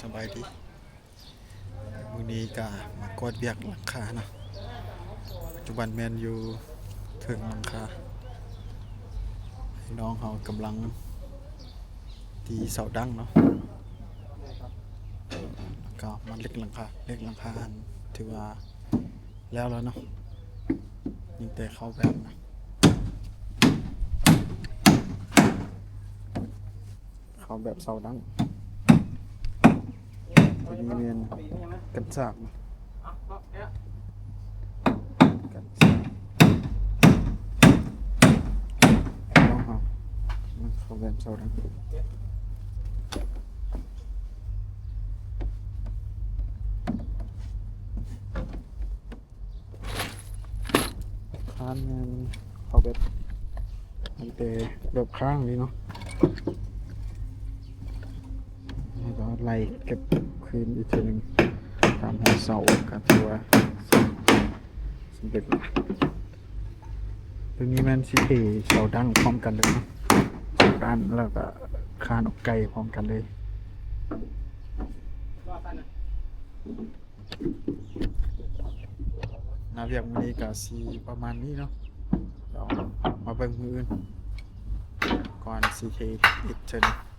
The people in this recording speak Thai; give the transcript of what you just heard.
สบายดีมื้อนี้ก็มากวาดเวียกหลังคาเนาะปัจจุบันแมนอยู่ถึงหลังคาพี่น้องเขากำลังตีเสาดั้งเนาะแล้วก็มาเล็กหลังคาอันถือว่าแล้วเนาะยิ่งแต่เข้าแบบนะเข้าแบบเสาดั้งตัวนี้เรียนกันสากนะกันสากน้องเขามันเข้าแบบเสาดั้งค้านมันเข้าแบบมันเตะแบบข้างนี้เนาะแล้วก็ไล่เก็บคืนอีกทีหนึ่งตามหัวเสาก็ถือว่าสำเร็จแล้วตรงนี้มันสิเทเสาดั้งพร้อมกันเลยเนาะด้านแล้วก็คานออกไกลพร้อมกันเลยนาเรียกมื้อนี้ก็สิประมาณนี้เนาะเดี๋ยวมาเบิ่งมื้ออื่นก่อนสิเทอีกเทื่อนึง